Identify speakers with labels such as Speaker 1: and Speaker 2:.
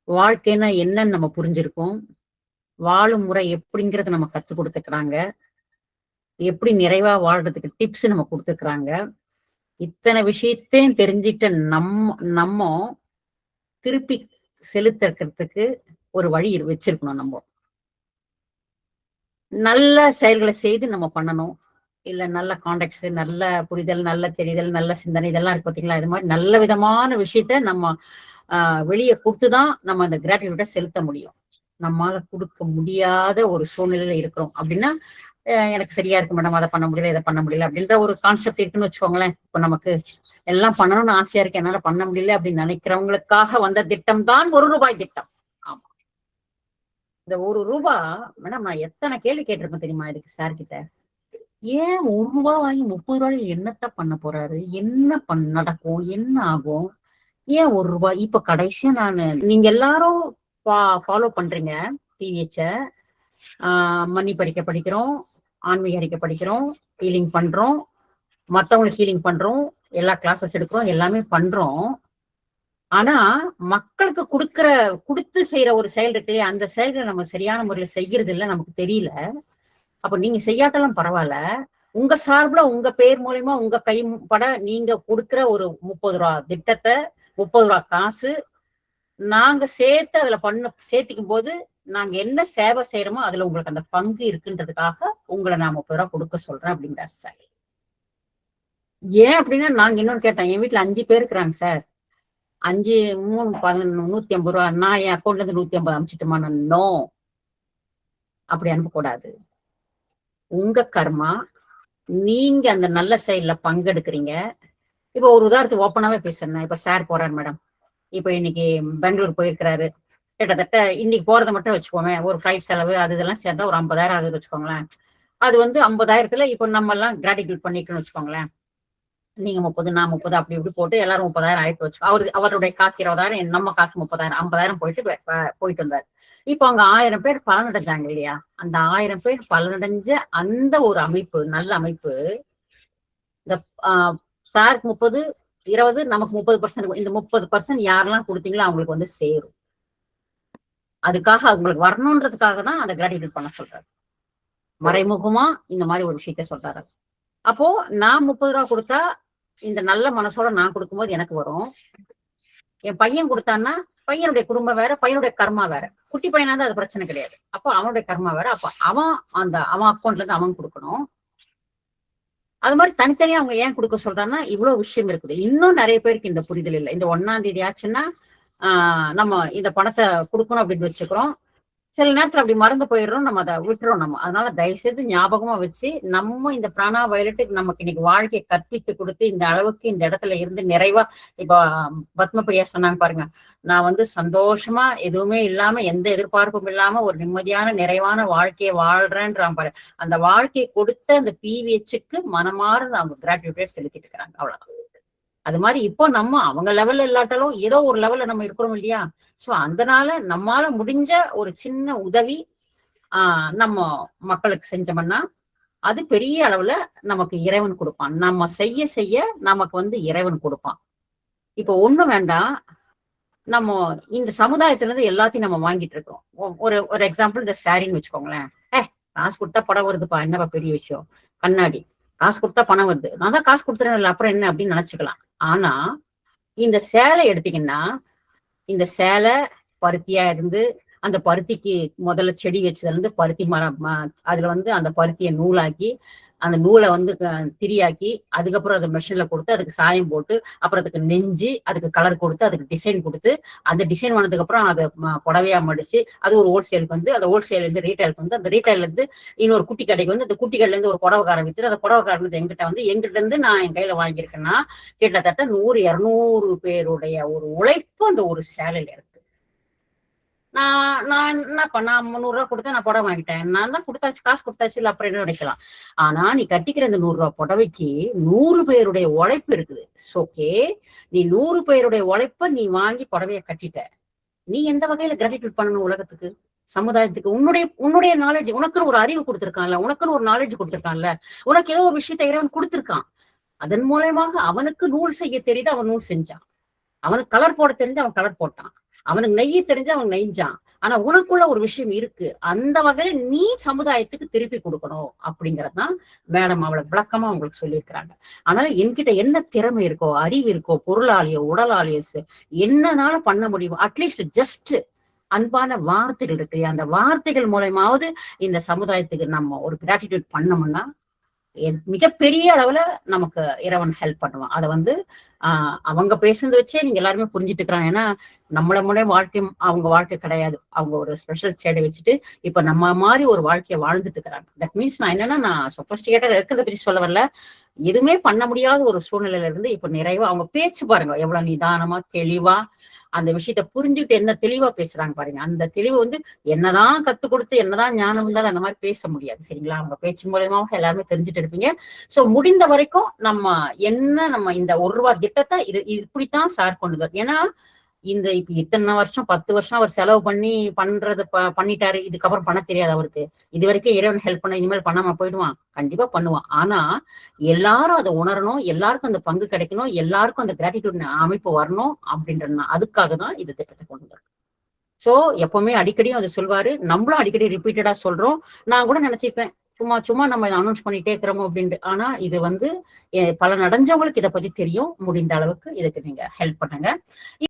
Speaker 1: வாழ்க்கைன்னா என்னன்னு நம்ம புரிஞ்சிருக்கோம். வாழும் முறை எப்படிங்கிறத நம்ம கத்துக் குடுத்துருக்காங்க. எப்படி நிறைவா வாழ்றதுக்கு டிப்ஸ் நம்ம குடுத்துருக்காங்க. இத்தன விஷயத்தையும் தெரிஞ்சுட்ட நம்மோ திருப்பி செலுத்தறதுக்கு ஒரு வழி வச்சிருக்கணும் நம்போ. நல்ல செயல்கள செய்து நம்ம பண்ணணும். இல்ல நல்ல கான்டாக்ட்ஸ், நல்ல புரிதல், நல்ல தெரிதல், நல்ல சிந்தனை இதெல்லாம் இருக்கு பார்த்தீங்களா? இது மாரி நல்ல விதமான விஷயத்த நம்ம அ வெளிய குடுத்து தான் நம்ம அந்த கிராட்டிட்யூட செலுத்த முடியும். நம்மால குடுக்க முடியாத ஒரு சூழ்நிலையில இருக்கிறோம் அப்டின்னா, எனக்கு சரியா இருக்கு மேடம். அத பண்ண முடியல, இத பண்ண முடியல அப்டின்ற ஒரு கான்செப்ட் இருக்குன்னு வச்சுக்கோங்களேன். இப்ப நமக்கு எல்லாம் பண்ணணும்னு ஆசையா இருக்கு. என்னால பண்ண முடியல அப்டின்னு நெனைக்கிறவங்களுக்காக வந்த திட்டம் தான் ரூ. 1 திட்டம். ஆமா. இந்த ரூ. 1 மேடம் நான் எத்தன கேள்வி கேட்டிருப்பேன் தெரியுமா இதுக்கு சார் கிட்ட. ஏன் ரூ. 1 வாங்கி ரூ. 30 என்னத்த பண்ண போறாரு? என்ன நடக்கும்? என்ன ஆகும்? ஏன் ரூ. 1 இப்ப கடைசியா நீங்க எல்லாரும் ஃபாலோ பண்றீங்க டிவிஎச்ச. மணி படிக்கிறோம், ஆன்மீக அறிக்கை படிக்கிறோம், ஹீலிங் பண்றோம், மத்தவங்களுக்கு ஹீலிங் பண்றோம், எல்லா கிளாஸஸ் எடுக்கிறோம், எல்லாமே பண்றோம். ஆனா மக்களுக்கு குடுத்து செய்யற ஒரு செயல் இருக்கு இல்லையா? அந்த செயல்களை நம்ம சரியான முறையில செய்யறது இல்ல, நமக்கு தெரியல. அப்ப நீங்க செய்யாட்டாலும் பரவாயில்ல. உங்க சார்புல உங்க பேர் மூலியமா உங்க கைப்பட நீங்க குடுக்கிற ஒரு ரூ. 30 திட்டத்த, ரூ. 30 காசு நாங்க சேர்த்து அதுல சேர்த்திக்கும் போது நாங்க என்ன சேவை செய்யறோமோ அதுல உங்களுக்கு அந்த பங்கு இருக்குன்றதுக்காக உங்களை நான் ரூ. 30 கொடுக்க சொல்றேன் அப்படிங்கிறாரு சார். ஏன் அப்படின்னா நாங்க இன்னொன்னு கேட்டோம். என் வீட்டுல 5 பேர் இருக்கிறாங்க சார். 5 3 11 150 நான் என் அக்கௌண்ட்ல இருந்து 150 அனுப்பிச்சிட்டுமா? நோ, அப்படி அனுப்பக்கூடாது. உங்க கர்மா, நீங்க அந்த நல்ல செயல்ல பங்கெடுக்கிறீங்க. இப்ப ஒரு உதாரணத்துக்கு ஓப்பனாவே பேசுறேன். இப்ப சார் போறாரு மேடம். இப்ப இன்னைக்கு பெங்களூர் போயிருக்கிறாரு. கிட்டத்தட்ட இன்னைக்கு போறதை மட்டும் வச்சுக்கோமே, ஒரு ஃபிளைட் செலவு அது இதெல்லாம் சேர்ந்தா ஒரு 50,000 ஆகுது வச்சுக்கோங்களேன். அது வந்து 50,000த்துல இப்ப நம்ம எல்லாம் கிராட்டிடியூட் பண்ணிக்கணும்னு வச்சுக்கோங்களேன். நீங்க 30 நான் 30 அப்படி இப்படி போட்டு எல்லாரும் 30,000 ஆயிட்டு வச்சு அவருடைய காசு 20,000 நம்ம காசு 30,000 50,000 போயிட்டு வந்தாரு. இப்ப அங்க 1000 பேர் பலனடைஞ்சாங்க இல்லையா? அந்த 1000 பேர் பலனடைஞ்ச அந்த ஒரு அமைப்பு, நல்ல அமைப்பு. இந்த சாருக்கு 30, 20 நமக்கு 30%. இந்த 30% யாரெல்லாம் கொடுத்தீங்களோ அவங்களுக்கு வந்து சேரும். அதுக்காக அவங்களுக்கு வரணும்ன்றதுக்காக தான் அதை கிராட்டிடியூட் பண்ண சொல்றாரு. மறைமுகமா இந்த மாதிரி ஒரு விஷயத்த சொல்றாரு. அப்போ நான் ரூ. 30 கொடுத்தா இந்த நல்ல மனசோட நான் கொடுக்கும்போது எனக்கு வரும். என் பையன் கொடுத்தான்னா பையனுடைய குடும்பம் வேற, பையனுடைய கர்மா வேற. குட்டி பையனா தான் அது பிரச்சனை கிடையாது. அப்போ அவனுடைய கர்மா வேற. அப்ப அவன் அக்கௌண்ட்ல இருந்து அவன் கொடுக்கணும். அது மாதிரி தனித்தனியா அவங்க ஏன் கொடுக்க சொல்றாங்கன்னா இவ்வளவு விஷயம் இருக்குது. இன்னும் நிறைய பேருக்கு இந்த புரிதல் இல்லை. இந்த 1ஆம் தேதி ஆச்சுன்னா நம்ம இந்த பணத்தை கொடுக்கணும் அப்படின்னு வச்சுக்கிறோம். சில நேரத்துல அப்படி மறந்து போயிடுறோம், நம்ம அதை விட்டுறோம் நம்ம. அதனால தயவு செய்து ஞாபகமா வச்சு நம்ம இந்த பிராணா வயலட்டுக்கு நமக்கு இன்னைக்கு வாழ்க்கையை கற்பித்து கொடுத்து இந்த அளவுக்கு இந்த இடத்துல இருந்து நிறைவா இப்ப பத்மபிரியா சொன்னாங்க பாருங்க. நான் வந்து சந்தோஷமா எதுவுமே இல்லாம எந்த எதிர்பார்ப்பும் இல்லாம ஒரு நிம்மதியான நிறைவான வாழ்க்கையை வாழ்றேன்றான் பாரு. அந்த வாழ்க்கையை கொடுத்த அந்த பிவிஎச்சுக்கு மனமாற அவங்க கிராட்டிடியூட் செலுத்திட்டு இருக்கிறாங்க. அவ்வளவுதான். அது மாதிரி இப்போ நம்ம அவங்க லெவல்ல இல்லாட்டாலும் ஏதோ ஒரு லெவல்ல நம்ம இருக்கிறோம் இல்லையா? சோ அதனால நம்மால முடிஞ்ச ஒரு சின்ன உதவி நம்ம மக்களுக்கு செஞ்சோம்னா அது பெரிய அளவுல நமக்கு இறைவன் கொடுப்பான். நம்ம செய்ய செய்ய நமக்கு வந்து இறைவன் கொடுப்பான். இப்போ ஒண்ணு வேண்டாம், நம்ம இந்த சமுதாயத்துல இருந்து எல்லாத்தையும் நம்ம வாங்கிட்டு இருக்கோம். ஒரு எக்ஸாம்பிள் இந்த சாரின்னு வச்சுக்கோங்களேன். காசு கொடுத்தா படம் வருதுப்பா, என்னப்பா பெரிய விஷயம். கண்ணாடி காசு கொடுத்தா பணம் வருது, நான் தான் காசு கொடுத்துறேன் அப்புறம் என்ன அப்படின்னு நினைச்சுக்கலாம். ஆனா இந்த சேலை எடுத்தீங்கன்னா, இந்த சேலை பருத்தியா இருந்து அந்த பருத்திக்கு முதல்ல செடி வச்சதுல இருந்து பருத்தி மரம் அதுல வந்து அந்த பருத்தியை நூலாக்கி அந்த நூலை வந்து திரியாக்கி அதுக்கப்புறம் அதை மெஷின்ல கொடுத்து அதுக்கு சாயம் போட்டு அப்புறம் அதுக்கு நெஞ்சு அதுக்கு கலர் கொடுத்து அதுக்கு டிசைன் கொடுத்து அந்த டிசைன் பண்ணதுக்கு அப்புறம் அதை புடவையா மடிச்சு அது ஒரு ஹோல்சேலுக்கு வந்து அந்த ஹோல்சேல் இருந்து ரீட்டைலுக்கு வந்து அந்த ரீட்டைல இருந்து இன்னொரு குட்டி கடைக்கு வந்து அந்த குட்டி கடையில இருந்து ஒரு புடவைக்காரன் வித்து அந்த புடவைக்காரன் வந்து எங்கிட்ட இருந்து நான் என் கையில வாங்கியிருக்கேன்னா கிட்டத்தட்ட 100-200 பேருடைய ஒரு உழைப்பு அந்த ஒரு சேலையில இருக்கு. நான் என்ன பண்ண 300 கொடுத்தா நான் புடவை வாங்கிட்டேன். நான் தான் கொடுத்தாச்சு, காசு கொடுத்தாச்சு, இல்ல அப்புறம் என்ன நினைக்கலாம். ஆனா நீ கட்டிக்கிற இந்த 100 புடவைக்கு 100 பேருடைய உழைப்பு இருக்குது. ஓகே, நீ 100 பேருடைய உழைப்ப நீ வாங்கி புடவைய கட்டிட்ட. நீ எந்த வகையில கிராட்டிடியூட் பண்ணணும் உலகத்துக்கு, சமுதாயத்துக்கு? உன்னுடைய நாலேஜ், உனக்குன்னு ஒரு அறிவு கொடுத்திருக்கான்ல, உனக்குன்னு ஒரு நாலேஜ் கொடுத்திருக்கான்ல, உனக்கு ஏதோ ஒரு விஷயத்த இறைவன் கொடுத்திருக்கான். அதன் மூலமாக அவனுக்கு நூல் செய்ய தெரியுது, அவன் நூல் செஞ்சான். அவனுக்கு கலர் போட தெரிஞ்சு அவன் கலர் போட்டான். அவனுக்கு நெய்ய தெரிஞ்சு அவன் நெய்ஞ்சான். ஆனா உனக்குள்ள ஒரு விஷயம் இருக்கு. அந்த வகையில நீ சமுதாயத்துக்கு திருப்பி கொடுக்கணும் அப்படிங்கறதுதான் மேடம் அவளுக்கு விளக்கமா உங்களுக்கு சொல்லியிருக்கிறாங்க. அதனால என்கிட்ட என்ன திறமை இருக்கோ, அறிவு இருக்கோ, பொருளாலேயோ உடலாலேயோ என்னனால பண்ண முடியும், அட்லீஸ்ட் ஜஸ்ட் அன்பான வார்த்தைகள் இருக்கு, அந்த வார்த்தைகள் மூலயமாவது இந்த சமுதாயத்துக்கு நம்ம ஒரு கிராட்டிடியூட் பண்ணோம்னா மிகப்பெரிய அளவுல நமக்கு இறைவன் ஹெல்ப் பண்ணுவான். அதை வந்து அவங்க பேசுனதை வச்சே நீங்க எல்லாருமே புரிஞ்சுட்டு இருக்கிறாங்க. ஏன்னா நம்மள முன்னே வாழ்க்கை அவங்க வாழ்க்கை கிடையாது. அவங்க ஒரு ஸ்பெஷல் ஸ்டேடை வச்சுட்டு இப்ப நம்ம மாதிரி ஒரு வாழ்க்கையை வாழ்ந்துட்டு இருக்கிறாங்க. தட் மீன்ஸ் நான் என்னன்னா, நான் சொபஸ்டிகேட்டர் இருக்கிறத பற்றி சொல்ல வரல. எதுவுமே பண்ண முடியாத ஒரு சூழ்நிலையில இருந்து இப்ப நிறைவா அவங்க பேச்சு பாருங்க, எவ்வளவு நிதானமா தெளிவா அந்த விஷயத்த புரிஞ்சுக்கிட்டு என்ன தெளிவா பேசுறாங்க பாருங்க. அந்த தெளிவு வந்து என்னதான் கத்து கொடுத்து என்னதான் ஞானம் இருந்தாலும் அந்த மாதிரி பேச முடியாது. சரிங்களா? அவங்க பேச்சு மூலயமாக எல்லாருமே தெரிஞ்சுட்டு இருப்பீங்க. சோ முடிந்த வரைக்கும் நம்ம இந்த ₹1 திட்டத்தை இப்படித்தான் சார் கொண்டு வரும். ஏன்னா இப்ப இத்தனை வருஷம் 10 வருஷம் அவர் செலவு பண்ணி பண்றது பண்ணிட்டாரு. இதுக்கப்புறம் பண்ண தெரியாது அவருக்கு. இது வரைக்கும் இறைவன் ஹெல்ப் பண்ண, இனிமேல் பண்ணாம போயிடுவான்? கண்டிப்பா பண்ணுவான். ஆனா எல்லாரும் அதை உணரணும், எல்லாருக்கும் அந்த பங்கு கிடைக்கணும், எல்லாருக்கும் அந்த கிராட்டிடியூட் அமைப்பு வரணும் அப்படின்ற அதுக்காக தான் இந்த திட்டத்தை கொண்டு வரும். சோ எப்பவுமே அடிக்கடியும் அதை சொல்வாரு, நம்மளும் அடிக்கடி ரிப்பீட்டடா சொல்றோம். நான் கூட நினைச்சிருப்பேன் சும்மா சும்மா நம்ம இதை அனௌன்ஸ் பண்ணிட்டே இருக்கிறோமோ அப்படின்ட்டு. ஆனா இது வந்து பல நடஞ்சவங்களுக்கு இதை பத்தி தெரியும். முடிந்த அளவுக்கு இதுக்கு நீங்க ஹெல்ப் பண்ணுங்க.